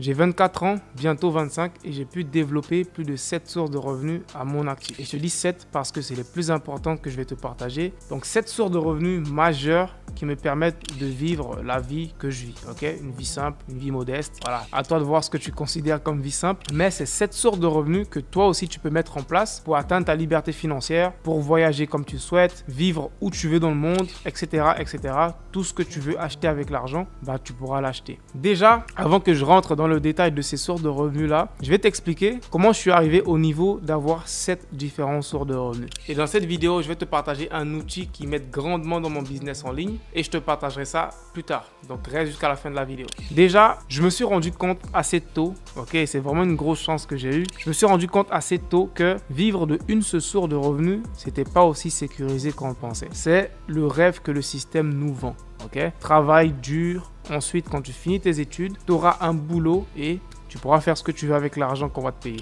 j'ai 24 ans, bientôt 25 et j'ai pu développer plus de 7 sources de revenus à mon actif. Et je te dis 7 parce que c'est les plus importantes que je vais te partager. Donc 7 sources de revenus majeures qui me permettent de vivre la vie que je vis, ok? Une vie simple, une vie modeste. Voilà, à toi de voir ce que tu considères comme vie simple. Mais c'est 7 sources de revenus que toi aussi tu peux mettre en place pour atteindre ta liberté financière, pour voyager comme tu souhaites, vivre où tu veux dans le monde, etc., etc. Tout ce que tu veux acheter avec l'argent, bah tu pourras l'acheter. Déjà, avant que je rentre dans le détail de ces sources de revenus là, je vais t'expliquer comment je suis arrivé au niveau d'avoir 7 différentes sources de revenus. Et dans cette vidéo, je vais te partager un outil qui m'aide grandement dans mon business en ligne et je te partagerai ça plus tard. Donc reste jusqu'à la fin de la vidéo. Déjà, je me suis rendu compte assez tôt, ok, c'est vraiment une grosse chance que j'ai eue. Je me suis rendu compte assez tôt que vivre de une seule source de revenus, c'était pas aussi sécurisé qu'on le pensait. C'est le rêve que le système nous vend. Ok, travail dur. Ensuite, quand tu finis tes études, tu auras un boulot et tu pourras faire ce que tu veux avec l'argent qu'on va te payer.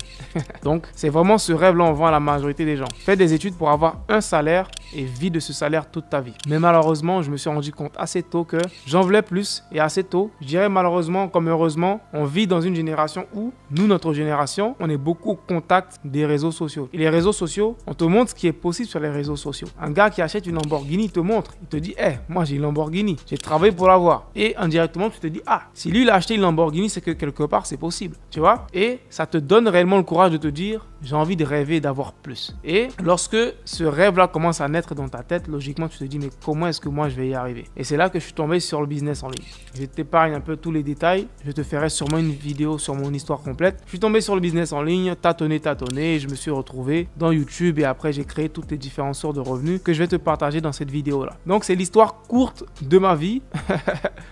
Donc, c'est vraiment ce rêve-là on vend à la majorité des gens. Fais des études pour avoir un salaire et vis de ce salaire toute ta vie. Mais malheureusement, je me suis rendu compte assez tôt que j'en voulais plus et assez tôt. Je dirais malheureusement comme heureusement, on vit dans une génération où, nous, notre génération, on est beaucoup au contact des réseaux sociaux. Et les réseaux sociaux, on te montre ce qui est possible sur les réseaux sociaux. Un gars qui achète une Lamborghini, il te montre. Il te dit, moi j'ai une Lamborghini, j'ai travaillé pour l'avoir. Et indirectement, tu te dis, si lui il a acheté une Lamborghini, c'est que quelque part c'est possible. Tu vois, et ça te donne réellement le courage de te dire j'ai envie de rêver d'avoir plus. Et lorsque ce rêve-là commence à naître dans ta tête, logiquement tu te dis mais comment est-ce que moi je vais y arriver? Et c'est là que je suis tombé sur le business en ligne. Je t'épargne un peu tous les détails, je te ferai sûrement une vidéo sur mon histoire complète. Je suis tombé sur le business en ligne, tâtonné, et je me suis retrouvé dans YouTube et après j'ai créé toutes les différentes sources de revenus que je vais te partager dans cette vidéo-là. Donc c'est l'histoire courte de ma vie,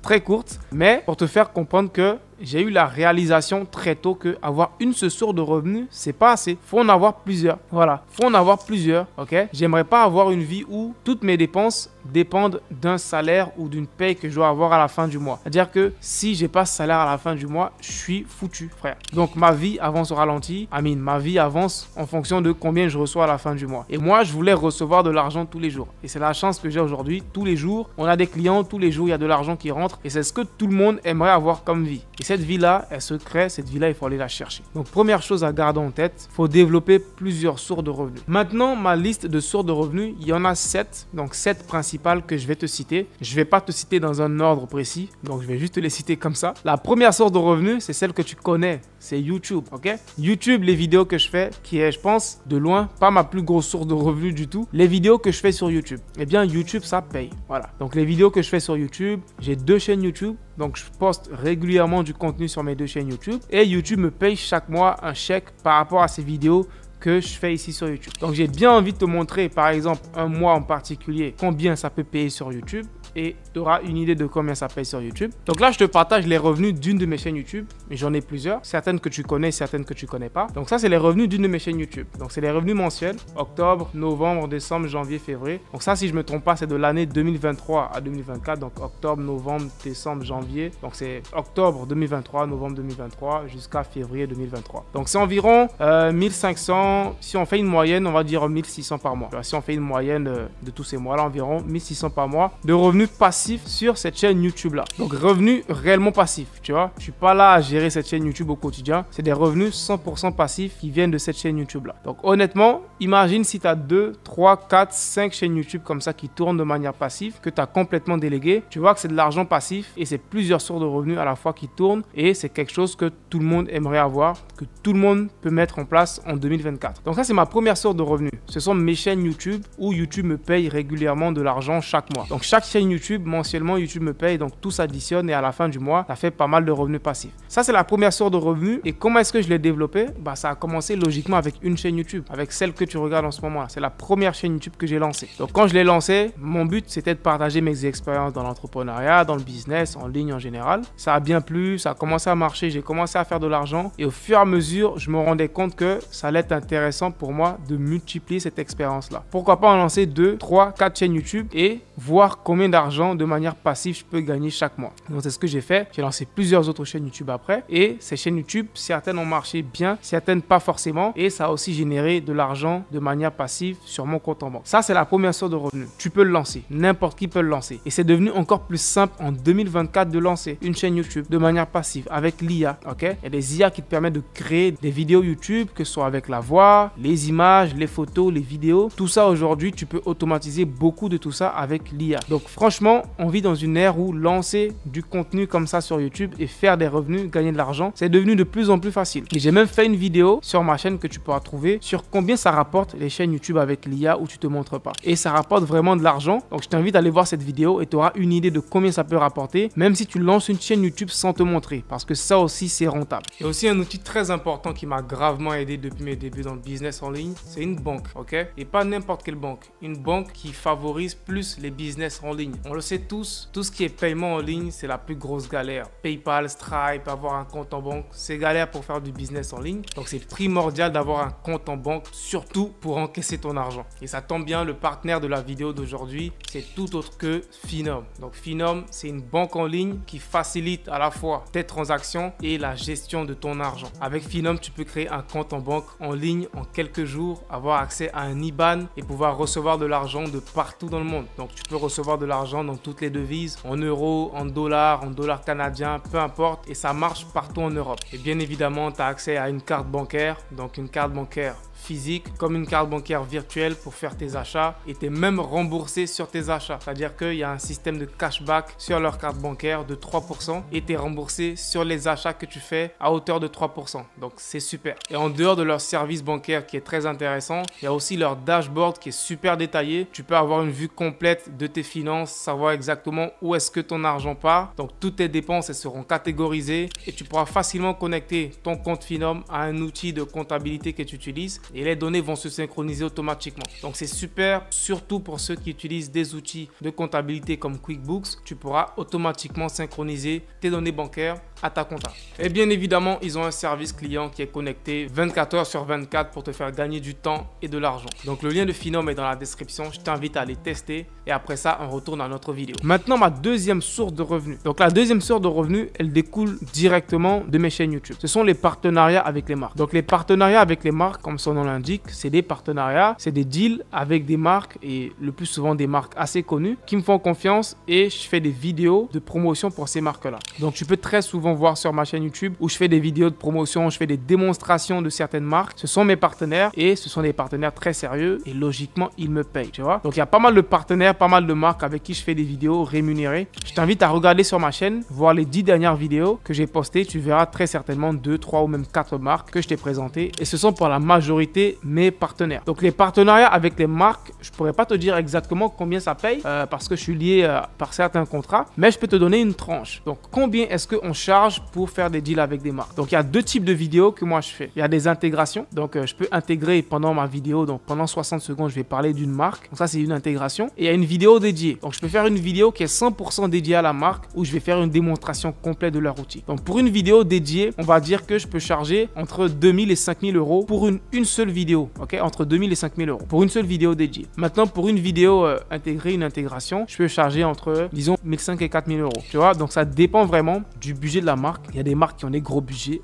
très courte, mais pour te faire comprendre que j'ai eu la réalisation très tôt que avoir une seule source de revenus, c'est pas assez. Faut en avoir plusieurs. Voilà, faut en avoir plusieurs, ok? J'aimerais pas avoir une vie où toutes mes dépenses dépendent d'un salaire ou d'une paye que je dois avoir à la fin du mois. C'est-à-dire que si j'ai pas ce salaire à la fin du mois, je suis foutu, frère. Donc ma vie avance au ralenti. Ma vie avance en fonction de combien je reçois à la fin du mois. Et moi, je voulais recevoir de l'argent tous les jours. Et c'est la chance que j'ai aujourd'hui. Tous les jours, on a des clients, tous les jours, il y a de l'argent qui rentre. Et c'est ce que tout le monde aimerait avoir comme vie. Et cette vie-là, elle se crée. Cette vie-là, il faut aller la chercher. Donc, première chose à garder en tête, il faut développer plusieurs sources de revenus. Maintenant, ma liste de sources de revenus, il y en a 7. Donc, 7 principales que je vais te citer. Je ne vais pas te citer dans un ordre précis. Donc, je vais juste te les citer comme ça. La première source de revenus, c'est celle que tu connais. C'est YouTube, ok? YouTube, les vidéos que je fais, qui est, je pense, de loin, pas ma plus grosse source de revenus du tout. Les vidéos que je fais sur YouTube. Eh bien, YouTube, ça paye. Voilà. Donc, les vidéos que je fais sur YouTube, j'ai 2 chaînes YouTube. Donc, je poste régulièrement du contenu sur mes 2 chaînes YouTube. Et YouTube me paye chaque mois un chèque par rapport à ces vidéos que je fais ici sur YouTube. Donc, j'ai bien envie de te montrer, par exemple, un mois en particulier, combien ça peut payer sur YouTube. Et tu auras une idée de combien ça paye sur YouTube. Donc là, je te partage les revenus d'une de mes chaînes YouTube. Mais j'en ai plusieurs. Certaines que tu connais, certaines que tu ne connais pas. Donc ça, c'est les revenus d'une de mes chaînes YouTube. Donc c'est les revenus mensuels. Octobre, novembre, décembre, janvier, février. Donc ça, si je ne me trompe pas, c'est de l'année 2023 à 2024. Donc octobre, novembre, décembre, janvier. Donc c'est octobre 2023, novembre 2023 jusqu'à février 2023. Donc c'est environ 1500. Si on fait une moyenne, on va dire 1600 par mois. Alors, si on fait une moyenne de tous ces mois-là, environ 1600 par mois de revenus passifs sur cette chaîne YouTube là. Donc revenus réellement passifs, tu vois. Je suis pas là à gérer cette chaîne YouTube au quotidien. C'est des revenus 100% passifs qui viennent de cette chaîne YouTube là. Donc honnêtement, imagine si tu as 2, 3, 4, 5 chaînes YouTube comme ça qui tournent de manière passive, que tu as complètement délégué. Tu vois que c'est de l'argent passif et c'est plusieurs sources de revenus à la fois qui tournent et c'est quelque chose que tout le monde aimerait avoir, que tout le monde peut mettre en place en 2024. Donc ça, c'est ma première source de revenus. Ce sont mes chaînes YouTube où YouTube me paye régulièrement de l'argent chaque mois. Donc chaque chaîne YouTube, mensuellement, YouTube me paye, donc tout s'additionne et à la fin du mois, ça fait pas mal de revenus passifs. Ça, c'est la première source de revenus. Et comment est-ce que je l'ai développé? Ça a commencé logiquement avec une chaîne YouTube, avec celle que tu regardes en ce moment. C'est la première chaîne YouTube que j'ai lancée. Donc quand je l'ai lancée, mon but, c'était de partager mes expériences dans l'entrepreneuriat, dans le business, en ligne en général. Ça a bien plu, ça a commencé à marcher, j'ai commencé à faire de l'argent. Et au fur et à mesure, je me rendais compte que ça allait être intéressant pour moi de multiplier cette expérience-là. Pourquoi pas en lancer 2, 3, 4 chaînes YouTube et voir combien l'argent de manière passive je peux gagner chaque mois. Donc c'est ce que j'ai fait. J'ai lancé plusieurs autres chaînes YouTube après et ces chaînes YouTube, certaines ont marché bien, certaines pas forcément et ça a aussi généré de l'argent de manière passive sur mon compte en banque. Ça, c'est la première source de revenus. Tu peux le lancer. N'importe qui peut le lancer. Et c'est devenu encore plus simple en 2024 de lancer une chaîne YouTube de manière passive avec l'IA. Ok? Il y a des IA qui te permettent de créer des vidéos YouTube, que ce soit avec la voix, les images, les photos, les vidéos. Tout ça aujourd'hui, tu peux automatiser beaucoup de tout ça avec l'IA. Donc franchement, on vit dans une ère où lancer du contenu comme ça sur YouTube et faire des revenus, gagner de l'argent, c'est devenu de plus en plus facile. Et j'ai même fait une vidéo sur ma chaîne que tu pourras trouver sur combien ça rapporte les chaînes YouTube avec l'IA où tu te montres pas. Et ça rapporte vraiment de l'argent. Donc je t'invite à aller voir cette vidéo et tu auras une idée de combien ça peut rapporter, même si tu lances une chaîne YouTube sans te montrer, parce que ça aussi c'est rentable. Il y a aussi un outil très important qui m'a gravement aidé depuis mes débuts dans le business en ligne, c'est une banque, ok? Et pas n'importe quelle banque, une banque qui favorise plus les business en ligne. On le sait tous, tout ce qui est paiement en ligne, c'est la plus grosse galère. PayPal, Stripe, avoir un compte en banque, c'est galère pour faire du business en ligne. Donc c'est primordial d'avoir un compte en banque, surtout pour encaisser ton argent. Et ça tombe bien, le partenaire de la vidéo d'aujourd'hui, c'est tout autre que Finom. Donc Finom, c'est une banque en ligne qui facilite à la fois tes transactions et la gestion de ton argent. Avec Finom, tu peux créer un compte en banque en ligne en quelques jours, avoir accès à un IBAN et pouvoir recevoir de l'argent de partout dans le monde. Donc tu peux recevoir de l'argent dans toutes les devises, en euros, en dollars canadiens, peu importe, et ça marche partout en Europe. Et bien évidemment, tu as accès à une carte bancaire, donc une carte bancaire physique comme une carte bancaire virtuelle pour faire tes achats et tu es même remboursé sur tes achats. C'est-à-dire qu'il y a un système de cashback sur leur carte bancaire de 3% et tu es remboursé sur les achats que tu fais à hauteur de 3%. Donc c'est super. Et en dehors de leur service bancaire qui est très intéressant, il y a aussi leur dashboard qui est super détaillé. Tu peux avoir une vue complète de tes finances, savoir exactement où est-ce que ton argent part. Donc toutes tes dépenses elles seront catégorisées et tu pourras facilement connecter ton compte Finom à un outil de comptabilité que tu utilises. Et les données vont se synchroniser automatiquement. Donc c'est super, surtout pour ceux qui utilisent des outils de comptabilité comme QuickBooks. Tu pourras automatiquement synchroniser tes données bancaires à ta compta. Et bien évidemment, ils ont un service client qui est connecté 24 heures sur 24 pour te faire gagner du temps et de l'argent. Donc le lien de Finom est dans la description. Je t'invite à aller tester et après ça, on retourne à notre vidéo. Maintenant, ma deuxième source de revenus. Donc la deuxième source de revenus, elle découle directement de mes chaînes YouTube. Ce sont les partenariats avec les marques. Donc les partenariats avec les marques, comme son nom l'indique, c'est des partenariats, c'est des deals avec des marques et le plus souvent des marques assez connues qui me font confiance et je fais des vidéos de promotion pour ces marques-là. Donc tu peux très souvent voir sur ma chaîne YouTube où je fais des vidéos de promotion, je fais des démonstrations de certaines marques. Ce sont mes partenaires et ce sont des partenaires très sérieux et logiquement ils me payent, tu vois. Donc il y a pas mal de partenaires, pas mal de marques avec qui je fais des vidéos rémunérées. Je t'invite à regarder sur ma chaîne, voir les 10 dernières vidéos que j'ai postées. Tu verras très certainement 2, 3 ou même 4 marques que je t'ai présentées et ce sont pour la majorité mes partenaires. Donc les partenariats avec les marques, je pourrais pas te dire exactement combien ça paye parce que je suis lié par certains contrats, mais je peux te donner une tranche. Donc combien est-ce qu'on charge pour faire des deals avec des marques? Donc il y a deux types de vidéos que moi je fais. Il y a des intégrations, donc je peux intégrer pendant ma vidéo, donc pendant 60 secondes je vais parler d'une marque, donc ça c'est une intégration. Et il y a une vidéo dédiée, donc je peux faire une vidéo qui est 100% dédiée à la marque où je vais faire une démonstration complète de leur outil. Donc pour une vidéo dédiée, on va dire que je peux charger entre 2000 et 5000 euros pour une seule vidéo, ok, entre 2000 et 5000 euros pour une seule vidéo dédiée. Maintenant pour une vidéo intégrée, une intégration, je peux charger entre disons 1500 et 4000 euros, tu vois. Donc ça dépend vraiment du budget de la marque. Il y a des marques qui ont des gros budgets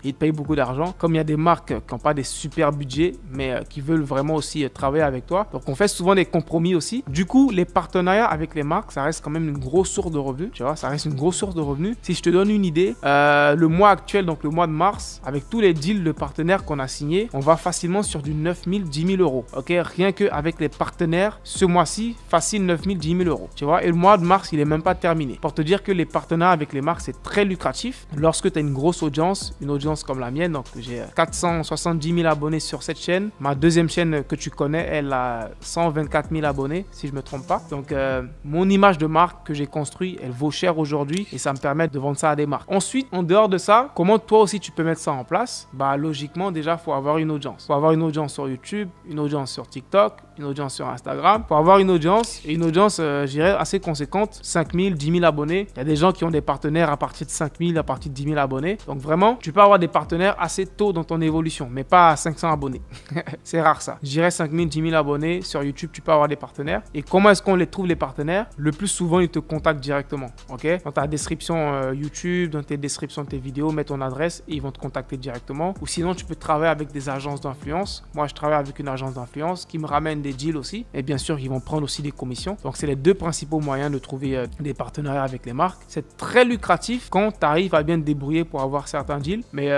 ils te payent beaucoup d'argent, comme il y a des marques qui n'ont pas des super budgets mais qui veulent vraiment aussi travailler avec toi. Donc on fait souvent des compromis aussi. Du coup les partenariats avec les marques, ça reste quand même une grosse source de revenus, tu vois, ça reste une grosse source de revenus. Si je te donne une idée, le mois actuel, donc le mois de mars, avec tous les deals de partenaires qu'on a signés, on va facilement sur du 9000, 10 000 euros, ok, rien qu'avec les partenaires ce mois-ci, facile 9000, 10 000 euros, tu vois. Et le mois de mars il est même pas terminé, pour te dire que les partenariats avec les marques c'est très lucratif lorsque tu as une grosse audience, une audience comme la mienne. Donc j'ai 470 000 abonnés sur cette chaîne. Ma deuxième chaîne que tu connais, elle a 124 000 abonnés si je me trompe pas. Donc mon image de marque que j'ai construite, elle vaut cher aujourd'hui et ça me permet de vendre ça à des marques. Ensuite, en dehors de ça, comment toi aussi tu peux mettre ça en place? Bah logiquement déjà faut avoir une audience. Faut avoir une audience sur YouTube, une audience sur TikTok, une audience sur Instagram. Pour avoir une audience, et une audience, je dirais, assez conséquente, 5 000, 10 000 abonnés. Il y a des gens qui ont des partenaires à partir de 5 000, à partir de 10 000 abonnés. Donc vraiment, tu peux avoir des partenaires assez tôt dans ton évolution, mais pas à 500 abonnés. C'est rare ça. Je dirais 5 000, 10 000 abonnés. Sur YouTube, tu peux avoir des partenaires. Et comment est-ce qu'on les trouve, les partenaires? Le plus souvent, ils te contactent directement. Ok? Dans ta description YouTube, dans tes descriptions de tes vidéos, mets ton adresse et ils vont te contacter directement. Ou sinon, tu peux travailler avec des agences d'influence. Moi, je travaille avec une agence d'influence qui me ramène des deals aussi. Et bien sûr, ils vont prendre aussi des commissions. Donc, c'est les deux principaux moyens de trouver des partenariats avec les marques. C'est très lucratif quand tu arrives à bien te débrouiller pour avoir certains deals. Mais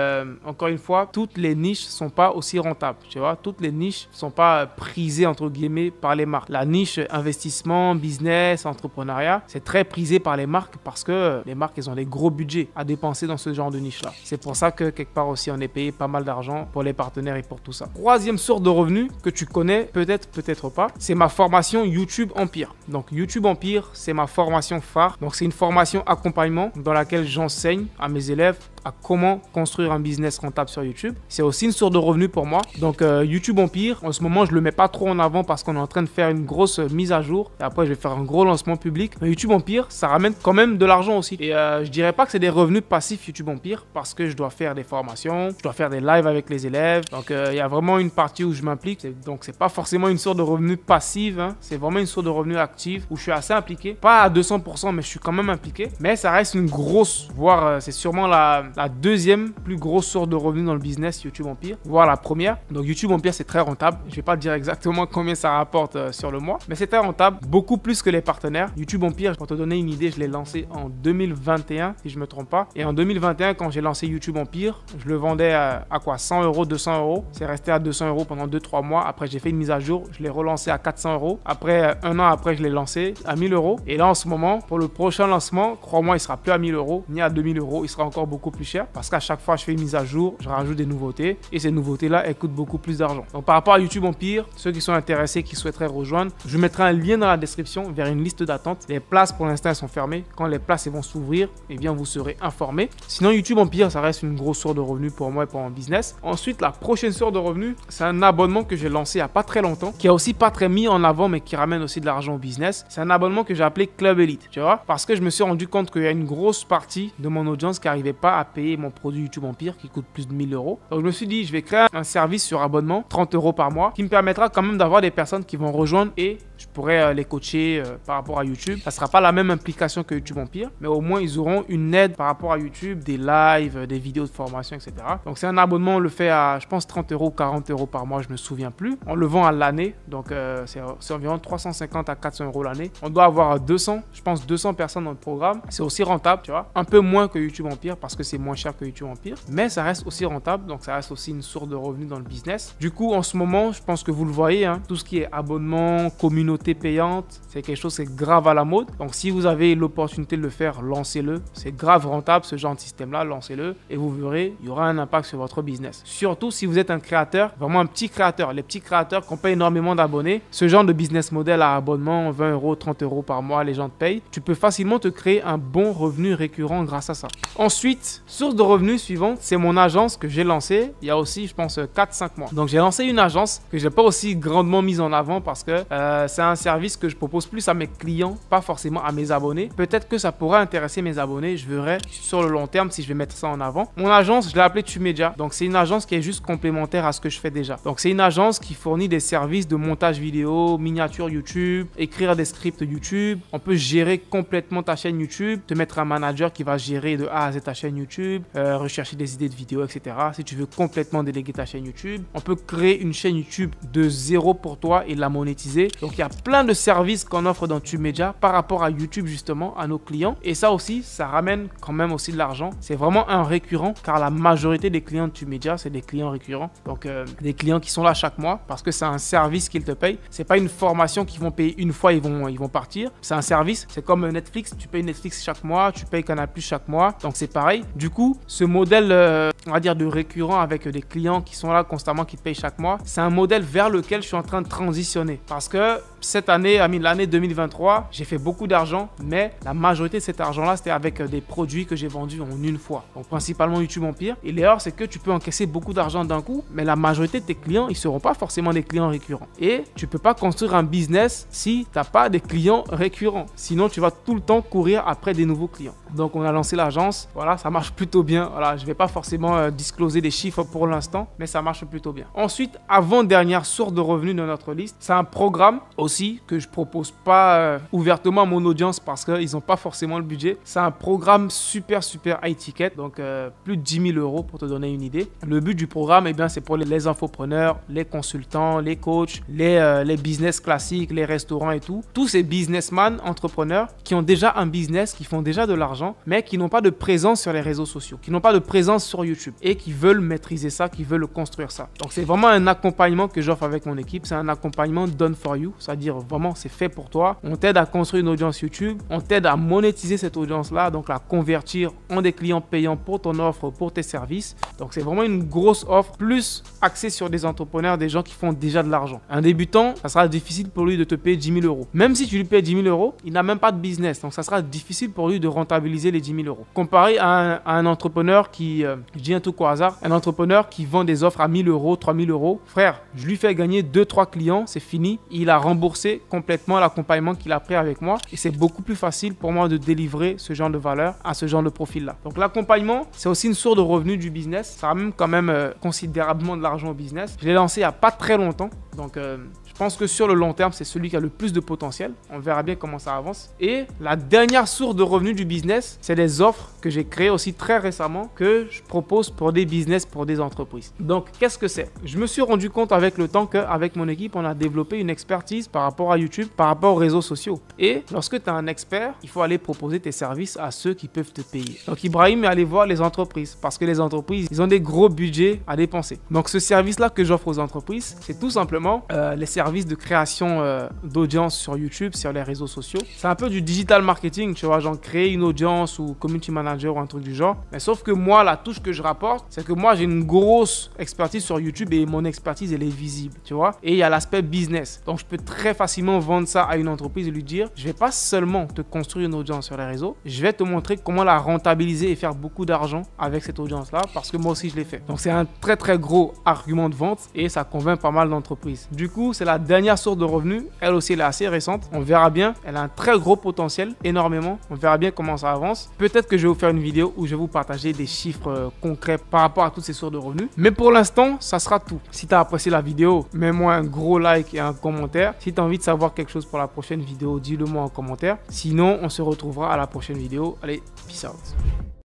encore une fois, toutes les niches ne sont pas aussi rentables. Tu vois, toutes les niches ne sont pas prisées entre guillemets par les marques. La niche investissement, business, entrepreneuriat, c'est très prisé par les marques parce que les marques, elles ont des gros budgets à dépenser dans ce genre de niche-là. C'est pour ça que quelque part aussi, on est payé pas mal d'argent pour les partenaires et pour tout ça. Troisième source de revenus que tu connais, peut-être, peut-être pas, c'est ma formation YouTube Empire. Donc YouTube Empire, c'est ma formation phare. Donc c'est une formation accompagnement dans laquelle j'enseigne à mes élèves à comment construire un business rentable sur YouTube. C'est aussi une source de revenus pour moi. Donc YouTube Empire, en ce moment, je le mets pas trop en avant parce qu'on est en train de faire une grosse mise à jour. Et après, je vais faire un gros lancement public. Mais YouTube Empire, ça ramène quand même de l'argent aussi. Et je dirais pas que c'est des revenus passifs YouTube Empire parce que je dois faire des formations, je dois faire des lives avec les élèves. Donc il y a vraiment une partie où je m'implique. Donc c'est pas forcément une source de revenus passive. Hein. C'est vraiment une source de revenus active où je suis assez impliqué. Pas à 200%, mais je suis quand même impliqué. Mais ça reste une grosse, voire c'est sûrement la deuxième plus grosse source de revenus dans le business YouTube Empire, voire la première. Donc YouTube Empire, c'est très rentable. Je vais pas te dire exactement combien ça rapporte sur le mois, mais c'est très rentable, beaucoup plus que les partenaires. YouTube Empire, pour te donner une idée, je l'ai lancé en 2021, si je me trompe pas. Et en 2021, quand j'ai lancé YouTube Empire, je le vendais à quoi? 100 euros, 200 euros. C'est resté à 200 euros pendant 2-3 mois. Après, j'ai fait une mise à jour. Je l'ai relancé à 400 euros. Après, un an après, je l'ai lancé à 1000 euros. Et là, en ce moment, pour le prochain lancement, crois-moi, il sera plus à 1000 euros, ni à 2000 euros. Il sera encore beaucoup plus cher parce qu'à chaque fois, je fais une mise à jour, je rajoute des nouveautés. Et ces nouveautés-là, elles coûtent beaucoup plus d'argent. Donc, par rapport à YouTube Empire, ceux qui sont intéressés, qui souhaiteraient rejoindre, je mettrai un lien dans la description vers une liste d'attente. Les places, pour l'instant, elles sont fermées. Quand les places vont s'ouvrir, eh bien, vous serez informés. Sinon, YouTube Empire, ça reste une grosse source de revenus pour moi et pour mon business. Ensuite, la prochaine source de revenus, c'est un abonnement que j'ai lancé il n'y a pas très longtemps, qui a aussi pas très mis en avant, mais qui ramène aussi de l'argent au business. C'est un abonnement que j'ai appelé Club Elite, tu vois, parce que je me suis rendu compte qu'il y a une grosse partie de mon audience qui n'arrivait pas à payer mon produit YouTube Empire, qui coûte plus de 1000 euros. Donc, je me suis dit, je vais créer un service sur abonnement, 30 euros par mois, qui me permettra quand même d'avoir des personnes qui vont rejoindre et je pourrais les coacher par rapport à YouTube. Ça ne sera pas la même implication que YouTube Empire, mais au moins, ils auront une aide par rapport à YouTube, des lives, des vidéos de formation, etc. Donc, c'est un abonnement, on le fait à, je pense, 30 euros, 40 euros par mois, je me souviens plus. On le vend à l'année, donc c'est environ 350 à 400 euros l'année. On doit avoir 200, je pense 200 personnes dans le programme. C'est aussi rentable, tu vois. Un peu moins que YouTube Empire parce que c'est moins cher que YouTube Empire, mais ça reste aussi rentable, donc ça reste aussi une source de revenus dans le business. Du coup, en ce moment, je pense que vous le voyez, hein, tout ce qui est abonnement, communauté payante, c'est quelque chose qui est grave à la mode. Donc, si vous avez l'opportunité de le faire, lancez-le. C'est grave rentable ce genre de système-là, lancez-le et vous verrez, il y aura un impact sur votre business. Surtout si vous êtes un créateur, vraiment un petit créateur. Les petits créateurs qui n'ont pas énormément d'abonnés, ce genre de business model à abonnement, 20 euros, 30 euros par mois, les gens te payent. Tu peux facilement te créer un bon revenu récurrent grâce à ça. Ensuite, source de revenus suivante, c'est mon agence que j'ai lancée il y a aussi, je pense, 4-5 mois. Donc, j'ai lancé une agence que je n'ai pas aussi grandement mise en avant parce que c'est un service que je propose plus à mes clients, pas forcément à mes abonnés. Peut-être que ça pourrait intéresser mes abonnés. Je verrai sur le long terme si je vais mettre ça en avant. Mon agence, je l'ai appelée TubeMedia. Donc, c'est une agence qui est juste complémentaire à ce que je fais déjà. Donc, c'est une agence qui fournit des services de montage vidéo, miniature YouTube, écrire des scripts YouTube. On peut gérer complètement ta chaîne YouTube, te mettre un manager qui va gérer de A à Z ta chaîne YouTube, rechercher des idées de vidéos, etc. Si tu veux complètement déléguer ta chaîne YouTube, on peut créer une chaîne YouTube de zéro pour toi et la monétiser. Donc, il y a plein de services qu'on offre dans TubeMedia par rapport à YouTube justement, à nos clients. Et ça aussi, ça ramène quand même aussi de l'argent. C'est vraiment un récurrent car la majorité des clients de TubeMedia, c'est des clients récurrents. Donc, des clients qui sont là chaque mois parce que c'est un service qu'ils te payent. C'est pas une formation qu'ils vont payer une fois, ils vont partir. C'est un service. C'est comme Netflix. Tu payes Netflix chaque mois, tu payes Canal+ chaque mois. Donc, c'est pareil. Du du coup, ce modèle, on va dire, de récurrent avec des clients qui sont là constamment, qui te payent chaque mois, c'est un modèle vers lequel je suis en train de transitionner. Parce que cette année, l'année 2023, j'ai fait beaucoup d'argent, mais la majorité de cet argent-là, c'était avec des produits que j'ai vendus en une fois. Donc, principalement YouTube Empire. Et l'erreur, c'est que tu peux encaisser beaucoup d'argent d'un coup, mais la majorité de tes clients, ils ne seront pas forcément des clients récurrents. Et tu ne peux pas construire un business si tu n'as pas des clients récurrents. Sinon, tu vas tout le temps courir après des nouveaux clients. Donc, on a lancé l'agence. Voilà, ça marche plutôt bien. Voilà, je ne vais pas forcément discloser des chiffres pour l'instant, mais ça marche plutôt bien. Ensuite, avant-dernière source de revenus de notre liste, c'est un programme aussi que je ne propose pas ouvertement à mon audience parce qu'ils n'ont pas forcément le budget. C'est un programme super high ticket, donc plus de 10 000 € pour te donner une idée. Le but du programme, eh bien, c'est pour les infopreneurs, les consultants, les coachs, les business classiques, les restaurants et tout. Tous ces businessmen, entrepreneurs qui ont déjà un business, qui font déjà de l'argent, mais qui n'ont pas de présence sur les réseaux sociaux, qui n'ont pas de présence sur YouTube et qui veulent maîtriser ça, qui veulent construire ça. Donc, c'est vraiment un accompagnement que j'offre avec mon équipe. C'est un accompagnement done for you, c'est-à-dire vraiment, c'est fait pour toi. On t'aide à construire une audience YouTube, on t'aide à monétiser cette audience-là, donc la convertir en des clients payants pour ton offre, pour tes services. Donc, c'est vraiment une grosse offre, plus axée sur des entrepreneurs, des gens qui font déjà de l'argent. Un débutant, ça sera difficile pour lui de te payer 10 000 €. Même si tu lui payes 10 000 €, il n'a même pas de business. Donc, ça sera difficile pour lui de rentabiliser les 10 000 €. Comparé à un entrepreneur qui, je dis un truc au hasard, un entrepreneur qui vend des offres à 1 000 €, 3 000 €, frère, je lui fais gagner 2-3 clients, c'est fini. Il a remboursé complètement l'accompagnement qu'il a pris avec moi et c'est beaucoup plus facile pour moi de délivrer ce genre de valeur à ce genre de profil-là. Donc, l'accompagnement, c'est aussi une source de revenus du business. Ça ramène quand même considérablement de l'argent au business. Je l'ai lancé il n'y a pas très longtemps. Donc, je pense que sur le long terme, c'est celui qui a le plus de potentiel. On verra bien comment ça avance. Et la dernière source de revenus du business, c'est des offres que j'ai créées aussi très récemment que je propose pour des business, pour des entreprises. Donc, qu'est-ce que c'est? Je me suis rendu compte avec le temps qu'avec mon équipe, on a développé une expertise par rapport à YouTube, par rapport aux réseaux sociaux. Et lorsque tu es un expert, il faut aller proposer tes services à ceux qui peuvent te payer. Donc, Ibrahim est allé voir les entreprises parce que les entreprises, ils ont des gros budgets à dépenser. Donc, ce service-là que j'offre aux entreprises, c'est tout simplement les services de création d'audience sur YouTube, sur les réseaux sociaux. C'est un peu du digital marketing, tu vois, genre créer une audience ou community manager ou un truc du genre. Mais sauf que moi, la touche que je rapporte, c'est que moi, j'ai une grosse expertise sur YouTube et mon expertise, elle est visible, tu vois. Et il y a l'aspect business. Donc, je peux très facilement vendre ça à une entreprise et lui dire, je vais pas seulement te construire une audience sur les réseaux, je vais te montrer comment la rentabiliser et faire beaucoup d'argent avec cette audience-là parce que moi aussi, je l'ai fait. Donc, c'est un très gros argument de vente et ça convainc pas mal d'entreprises. Du coup, c'est la dernière source de revenus. Elle aussi, elle est assez récente. On verra bien. Elle a un très gros potentiel, énormément. On verra bien comment ça avance. Peut-être que je vais vous faire une vidéo où je vais vous partager des chiffres concrets par rapport à toutes ces sources de revenus. Mais pour l'instant, ça sera tout. Si tu as apprécié la vidéo, mets-moi un gros like et un commentaire. Si tu as envie de savoir quelque chose pour la prochaine vidéo, dis-le moi en commentaire. Sinon, on se retrouvera à la prochaine vidéo. Allez, peace out.